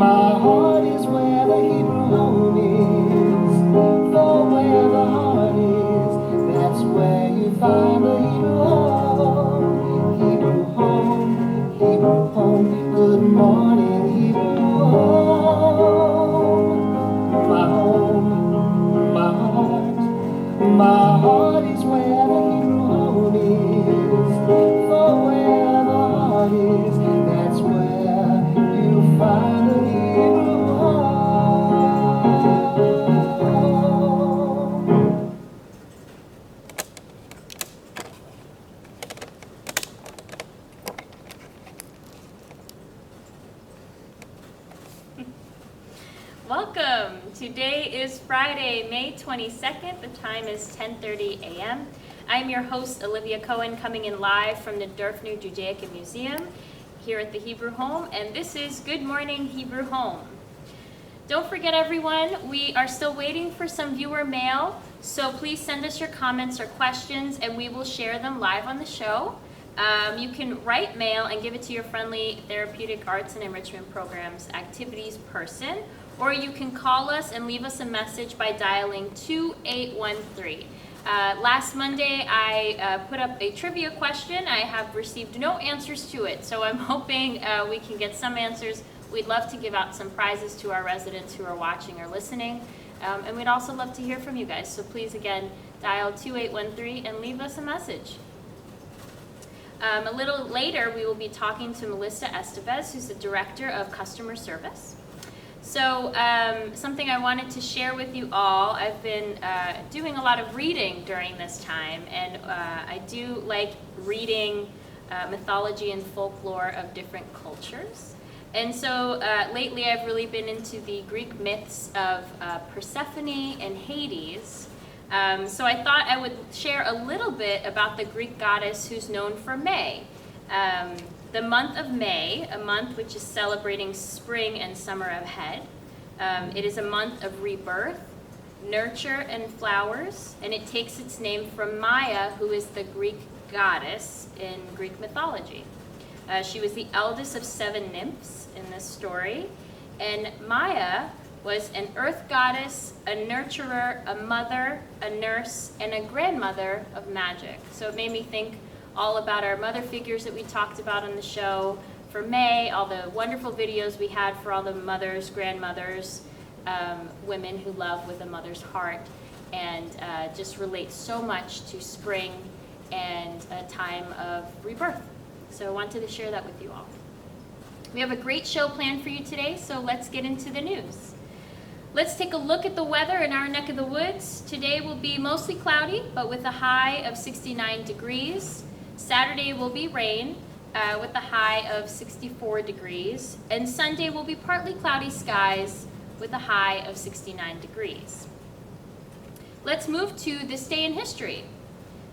My heart is where the Hebrew home is. For where the heart is, that's where you find the Hebrew home. Hebrew home, Hebrew home. Good morning, Hebrew home. My heart is where the Hebrew home is. For where the heart is, that's where you find the Hebrew home. Welcome. Today is Friday, May 22nd. The time is 10:30 a.m. I'm your host, Olivia Cohen, coming in live from the Dorfner Judaica Museum here at the Hebrew Home, and this is Good Morning Hebrew Home. Don't forget, everyone, we are still waiting for some viewer mail, so please send us your comments or questions, and we will share them live on the show. You can write mail and give it to your friendly therapeutic arts and enrichment programs activities person, or you can call us and leave us a message by dialing 2813. Last Monday, I put up a trivia question. I have received no answers to it, so I'm hoping we can get some answers. We'd love to give out some prizes to our residents who are watching or listening, and we'd also love to hear from you guys. So please, again, dial 2813 and leave us a message. A little later, we will be talking to Melissa Estevez, who's the Director of Customer Service. So something I wanted to share with you all, I've been doing a lot of reading during this time, and I do like reading mythology and folklore of different cultures. And so lately I've really been into the Greek myths of Persephone and Hades. So I thought I would share a little bit about the Greek goddess who's known for May. The month of May, a month which is celebrating spring and summer ahead. It is a month of rebirth, nurture, and flowers, and it takes its name from Maya, who is the Greek goddess in Greek mythology. She was the eldest of 7 nymphs in this story, and Maya was an earth goddess, a nurturer, a mother, a nurse, and a grandmother of magic. So it made me think all about our mother figures that we talked about on the show for May, all the wonderful videos we had for all the mothers, grandmothers, women who love with a mother's heart, and just relate so much to spring and a time of rebirth. So I wanted to share that with you all. We have a great show planned for you today, so let's get into the news. Let's take a look at the weather in our neck of the woods. Today will be mostly cloudy, but with a high of 69 degrees. Saturday will be rain with a high of 64 degrees. And Sunday will be partly cloudy skies with a high of 69 degrees. Let's move to this day in history.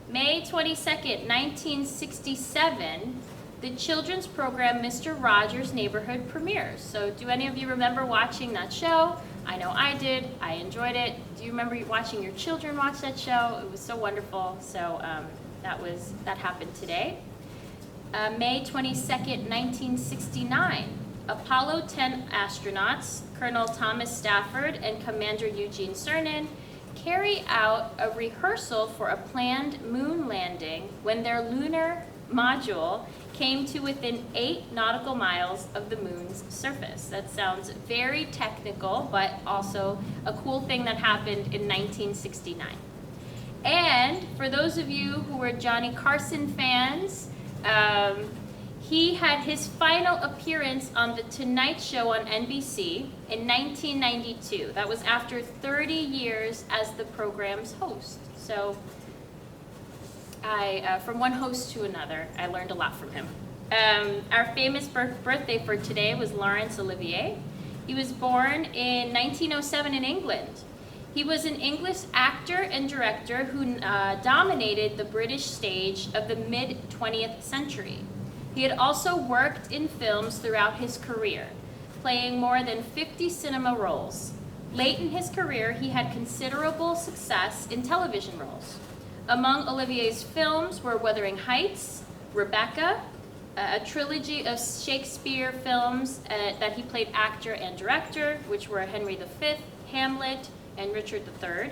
May 22nd, 1967, the children's program Mr. Rogers' Neighborhood premieres. So do any of you remember watching that show? I know I did. I enjoyed it. Do you remember watching your children watch that show? It was so wonderful. So that happened today. May 22nd, 1969, Apollo 10 astronauts, Colonel Thomas Stafford and Commander Eugene Cernan, carry out a rehearsal for a planned moon landing when their lunar module came to within 8 nautical miles of the moon's surface. That sounds very technical, but also a cool thing that happened in 1969. And for those of you who were Johnny Carson fans, he had his final appearance on The Tonight Show on NBC in 1992. That was after 30 years as the program's host. So from one host to another, I learned a lot from him. Our famous birthday for today was Laurence Olivier. He was born in 1907 in England. He was an English actor and director who dominated the British stage of the mid-20th century. He had also worked in films throughout his career, playing more than 50 cinema roles. Late in his career, he had considerable success in television roles. Among Olivier's films were Wuthering Heights, Rebecca, a trilogy of Shakespeare films that he played actor and director, which were Henry V, Hamlet, and Richard III.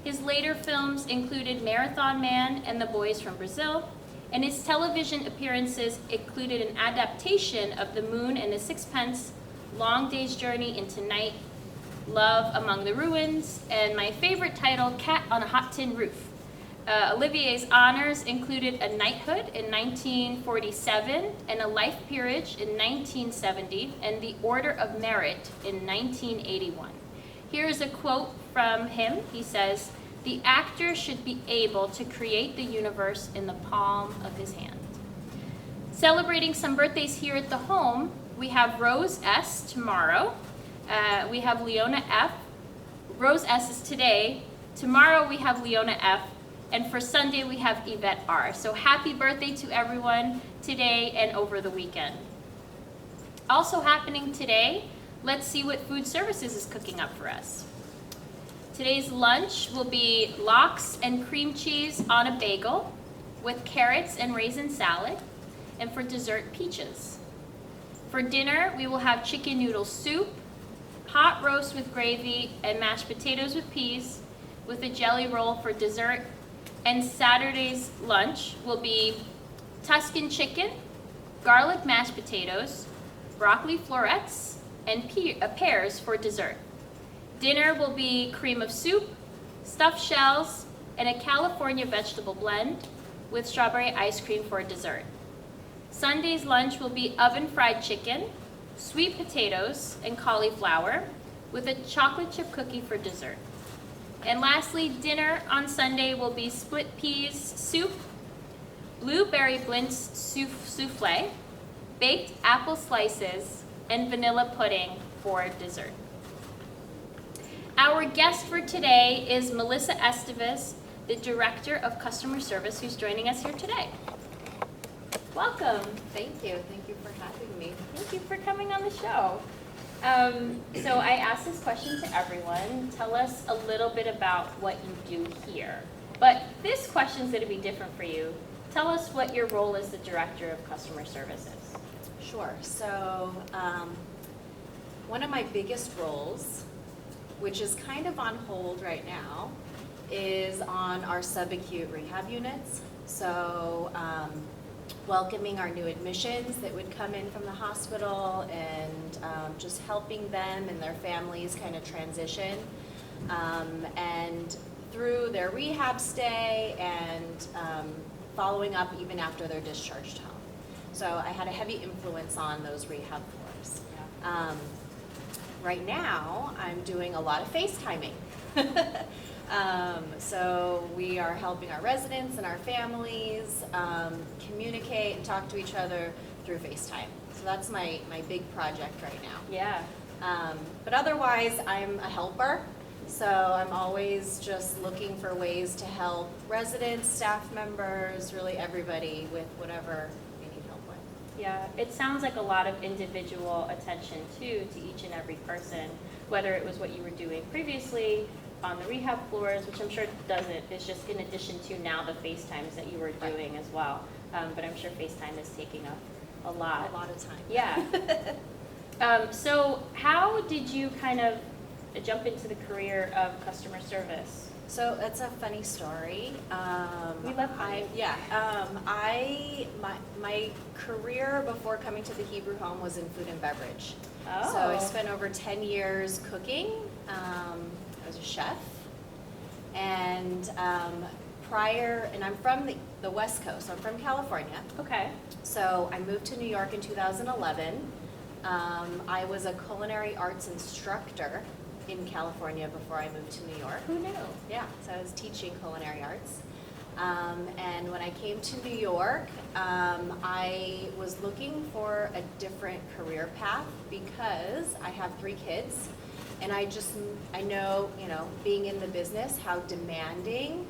His later films included Marathon Man and The Boys from Brazil, and his television appearances included an adaptation of The Moon and the Sixpence, Long Day's Journey into Night, Love Among the Ruins, and my favorite title, Cat on a Hot Tin Roof. Olivier's honors included a knighthood in 1947 and a life peerage in 1970 and the Order of Merit in 1981. Here is a quote from him. He says, "The actor should be able to create the universe in the palm of his hand." Celebrating some birthdays here at the home, we have Rose S. tomorrow. We have Leona F. Rose S. is today. Tomorrow we have Leona F. And for Sunday, we have Yvette R. So happy birthday to everyone today and over the weekend. Also happening today, let's see what food services is cooking up for us. Today's lunch will be lox and cream cheese on a bagel with carrots and raisin salad, and for dessert, peaches. For dinner, we will have chicken noodle soup, hot roast with gravy, and mashed potatoes with peas, with a jelly roll for dessert. And Saturday's lunch will be Tuscan chicken, garlic mashed potatoes, broccoli florets, and pears for dessert. Dinner will be cream of soup, stuffed shells, and a California vegetable blend with strawberry ice cream for dessert. Sunday's lunch will be oven fried chicken, sweet potatoes, and cauliflower with a chocolate chip cookie for dessert. And lastly, dinner on Sunday will be split peas soup, blueberry blintz souffle, baked apple slices, and vanilla pudding for dessert. Our guest for today is Melissa Estevez, the Director of Customer Service, who's joining us here today. Welcome. Thank you. Thank you for having me. Thank you for coming on the show. So I asked this question to everyone. Tell us a little bit about what you do here. But this question is going to be different for you. Tell us what your role as the Director of Customer Service is. Sure. So one of my biggest roles, which is kind of on hold right now, is on our subacute rehab units. So welcoming our new admissions that would come in from the hospital and just helping them and their families kind of transition and through their rehab stay and following up even after they're discharged home. So I had a heavy influence on those rehab floors. Right now, I'm doing a lot of FaceTiming. So we are helping our residents and our families communicate and talk to each other through FaceTime. So that's my big project right now. Yeah. But otherwise, I'm a helper. So I'm always just looking for ways to help residents, staff members, really everybody with whatever they need help with. Yeah, it sounds like a lot of individual attention too to each and every person, whether it was what you were doing previously on the rehab floors, which I'm sure doesn't, it's just in addition to now the FaceTimes that you were doing as well. But I'm sure FaceTime is taking up a lot of time. Yeah. So how did you kind of jump into the career of customer service? So that's a funny story. We love funny. My career before coming to the Hebrew home was in food and beverage. Oh. So I spent over 10 years cooking. I was a chef. And and I'm from the West Coast, so I'm from California. Okay. So I moved to New York in 2011. I was a culinary arts instructor in California before I moved to New York. Who knew? Yeah, so I was teaching culinary arts. And when I came to New York, I was looking for a different career path because I have 3 kids. And I know, being in the business, how demanding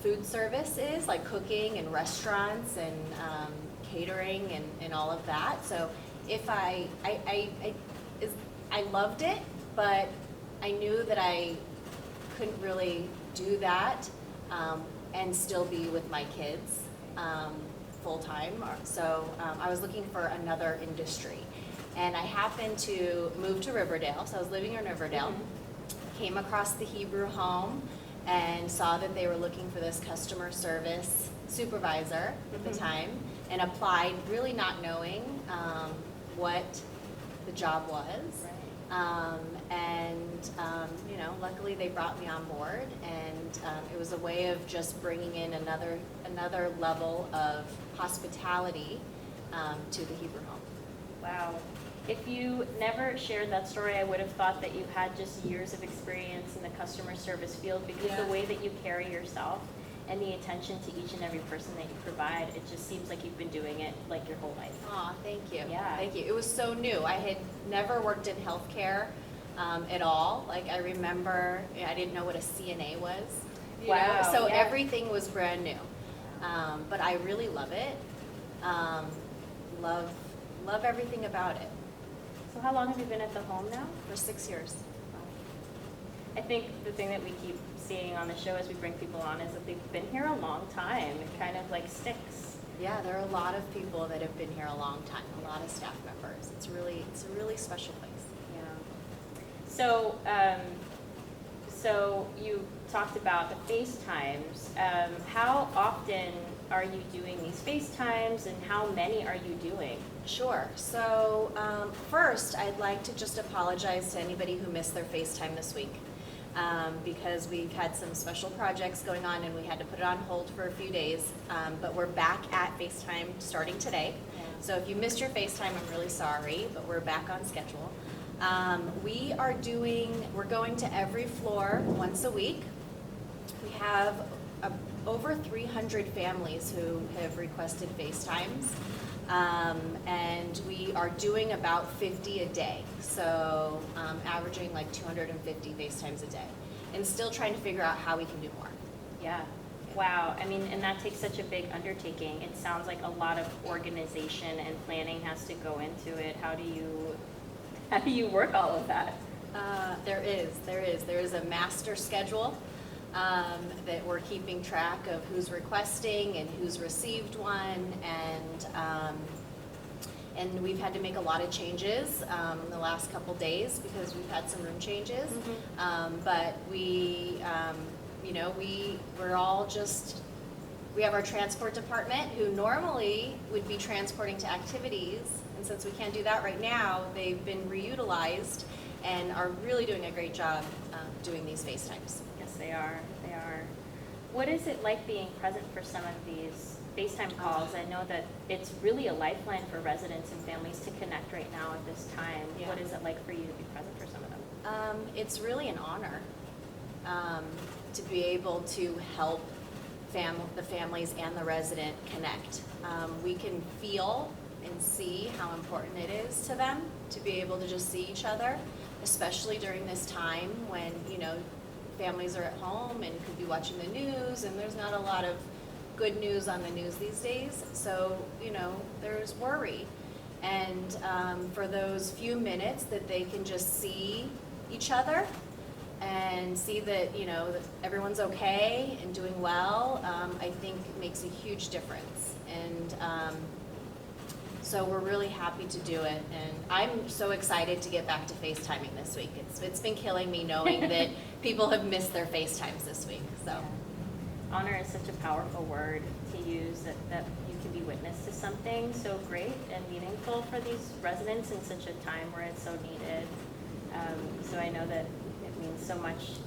food service is, like cooking and restaurants and catering and all of that. So if I loved it, but I knew that I couldn't really do that and still be with my kids. full-time, so I was looking for another industry. And I happened to move to Riverdale, so I was living in Riverdale, came across the Hebrew Home and saw that they were looking for this customer service supervisor at the time, and applied really not knowing what the job was. Luckily they brought me on board, and it was a way of just bringing in another level of hospitality to the Hebrew Home. Wow. If you never shared that story, I would have thought that you had just years of experience in the customer service field, because the way that you carry yourself and the attention to each and every person that you provide, it just seems like you've been doing it like your whole life. Aw, thank you. Yeah. Thank you. It was so new. I had never worked in healthcare at all. Like, I remember, I didn't know what a CNA was. You know? So everything was brand new. But I really love it. Love everything about it. So how long have you been at the home now? For 6 years. I think the thing that we keep seeing on the show as we bring people on is that they've been here a long time. It kind of like sticks. Yeah, there are a lot of people that have been here a long time, a lot of staff members. It's a really special place. Yeah. So you talked about the FaceTimes. How often are you doing these FaceTimes, and how many are you doing? Sure. So first, I'd like to just apologize to anybody who missed their FaceTime this week, because we've had some special projects going on and we had to put it on hold for a few days. But we're back at FaceTime starting today. Yeah. So if you missed your FaceTime, I'm really sorry, but we're back on schedule. We're going to every floor once a week. We have over 300 families who have requested FaceTimes. And we are doing about 50 a day, so averaging like 250 FaceTimes a day, and still trying to figure out how we can do more. Yeah. Wow. I mean, and that takes such a big undertaking. It sounds like a lot of organization and planning has to go into it. How do you work all of that? There is a master schedule that we're keeping track of who's requesting and who's received one, and we've had to make a lot of changes in the last couple days because we've had some room changes. But we have our transport department who normally would be transporting to activities, and since we can't do that right now, they've been reutilized and are really doing a great job doing these FaceTimes. Yes, they are. They are. What is it like being present for some of these FaceTime calls? I know that it's really a lifeline for residents and families to connect right now at this time. Yeah. What is it like for you to be present for some of them? It's really an honor to be able to help the families and the resident connect. We can feel and see how important it is to them to be able to just see each other, especially during this time when, families are at home and could be watching the news, and there's not a lot of good news on the news these days. So, there's worry. And for those few minutes that they can just see each other and see that, that everyone's okay and doing well, I think it makes a huge difference. And so we're really happy to do it, and I'm so excited to get back to FaceTiming this week. It's been killing me knowing that people have missed their FaceTimes this week. So, honor is such a powerful word to use, that you can be witness to something so great and meaningful for these residents in such a time where it's so needed. So I know that it means so much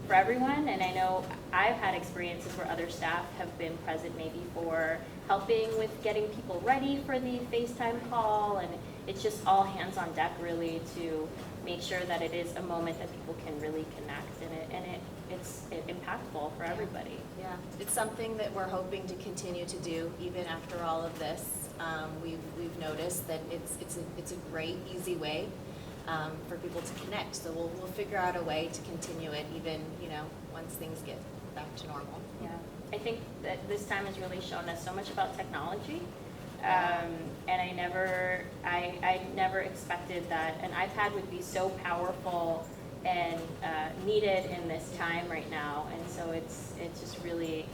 for everyone, and I know I've had experiences where other staff have been present maybe for helping with getting people ready for the FaceTime call, and it's just all hands on deck really to make sure that it is a moment that people can really connect, and it's impactful for everybody. Yeah, it's something that we're hoping to continue to do even after all of this. We've noticed that it's a great, easy way for people to connect. So we'll figure out a way to continue it even, once things get back to normal. Yeah, I think that this time has really shown us so much about technology. And I never expected that an iPad would be so powerful and needed in this time right now. And so it's just really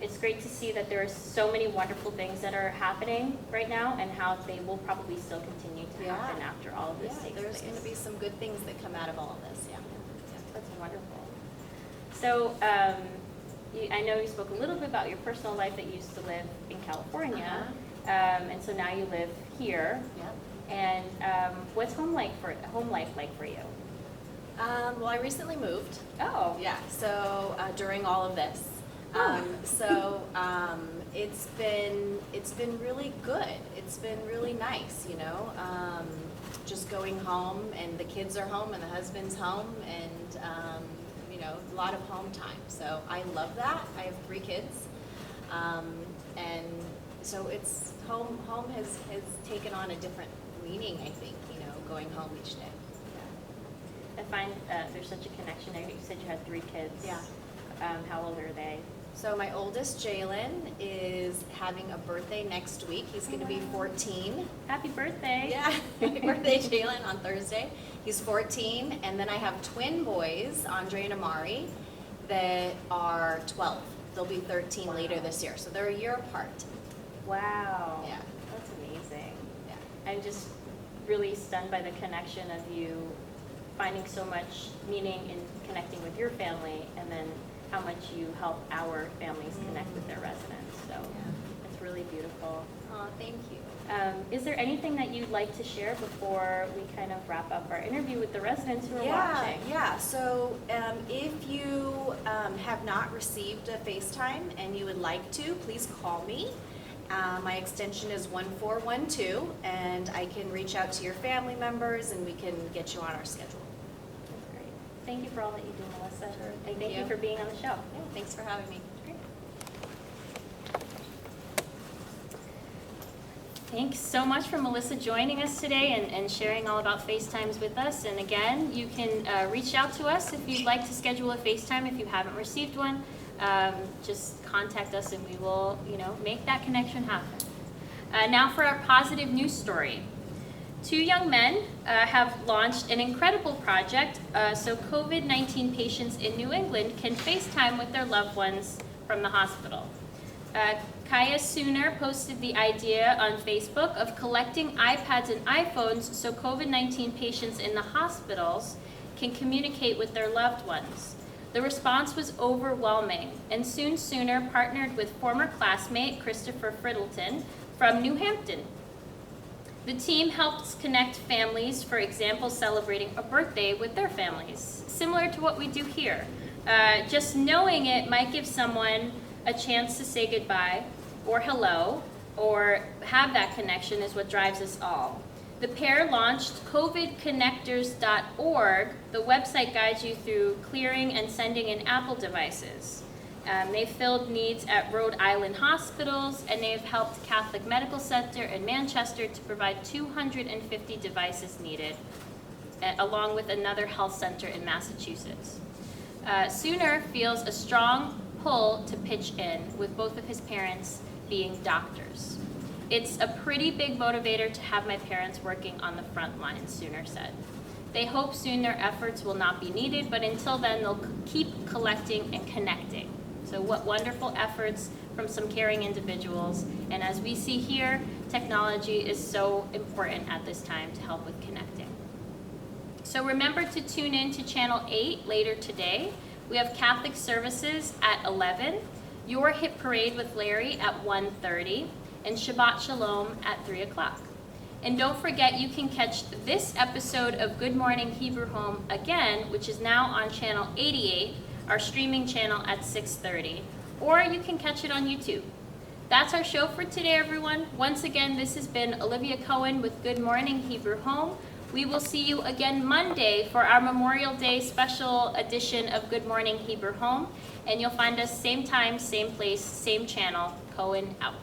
it's great to see that there are so many wonderful things that are happening right now and how they will probably still continue to happen after all of this takes place. There's going to be some good things that come out of all of this, yeah. That's wonderful. So I know you spoke a little bit about your personal life that you used to live in California, and so now you live here. Yeah. And what's home life like for you? Well, I recently moved. Oh. Yeah, so during all of this. It's been really good. It's been really nice, you know. Just going home, and the kids are home, and the husband's home, and you know, a lot of home time. So I love that. I have 3 kids, and so it's home. Home has taken on a different meaning, I think. You know, going home each day. I find there's such a connection there. You said you had 3 kids. Yeah. How old are they? So my oldest, Jalen, is having a birthday next week. He's going to be 14. Happy birthday. Yeah, happy birthday, Jalen, on Thursday. He's 14. And then I have twin boys, Andre and Amari, that are 12. They'll be 13 later this year. So they're a year apart. Wow. Yeah. That's amazing. Yeah. I'm just really stunned by the connection of you finding so much meaning in connecting with your family, and then how much you help our families connect with their residents. So it's really beautiful. Oh, thank you. Is there anything that you'd like to share before we kind of wrap up our interview with the residents who are watching? Yeah. So if you have not received a FaceTime and you would like to, please call me. My extension is 1412, and I can reach out to your family members, and we can get you on our schedule. That's great. Thank you for all that you do, Melissa. Sure. And thank you for being on the show. Yeah, thanks for having me. Great. Thanks so much for Melissa joining us today and sharing all about FaceTimes with us. And again, you can reach out to us if you'd like to schedule a FaceTime if you haven't received one. Just contact us and we will, make that connection happen. Now for our positive news story. 2 young men have launched an incredible project so COVID-19 patients in New England can FaceTime with their loved ones from the hospital. Kaya Sooner posted the idea on Facebook of collecting iPads and iPhones so COVID-19 patients in the hospitals can communicate with their loved ones. The response was overwhelming, and soon Sooner partnered with former classmate Christopher Friddleton from New Hampton. The team helps connect families, for example, celebrating a birthday with their families, similar to what we do here. Just knowing it might give someone a chance to say goodbye or hello, or have that connection is what drives us all. The pair launched covidconnectors.org. The website guides you through clearing and sending in Apple devices. They've filled needs at Rhode Island hospitals, and they've helped Catholic Medical Center in Manchester to provide 250 devices needed, along with another health center in Massachusetts. Sooner feels a strong pull to pitch in, with both of his parents being doctors. It's a pretty big motivator to have my parents working on the front lines, Sooner said. They hope soon their efforts will not be needed, but until then they'll keep collecting and connecting. So what wonderful efforts from some caring individuals. And as we see here, technology is so important at this time to help with connecting. So remember to tune in to Channel 8 later today. We have Catholic services at 11, Your Hit Parade with Larry at 1:30, and Shabbat Shalom at 3 o'clock. And don't forget, you can catch this episode of Good Morning Hebrew Home again, which is now on Channel 88, our streaming channel at 6:30, or you can catch it on YouTube. That's our show for today, everyone. Once again, this has been Olivia Cohen with Good Morning Hebrew Home. We will see you again Monday for our Memorial Day special edition of Good Morning Hebrew Home, and you'll find us same time, same place, same channel. Cohen out.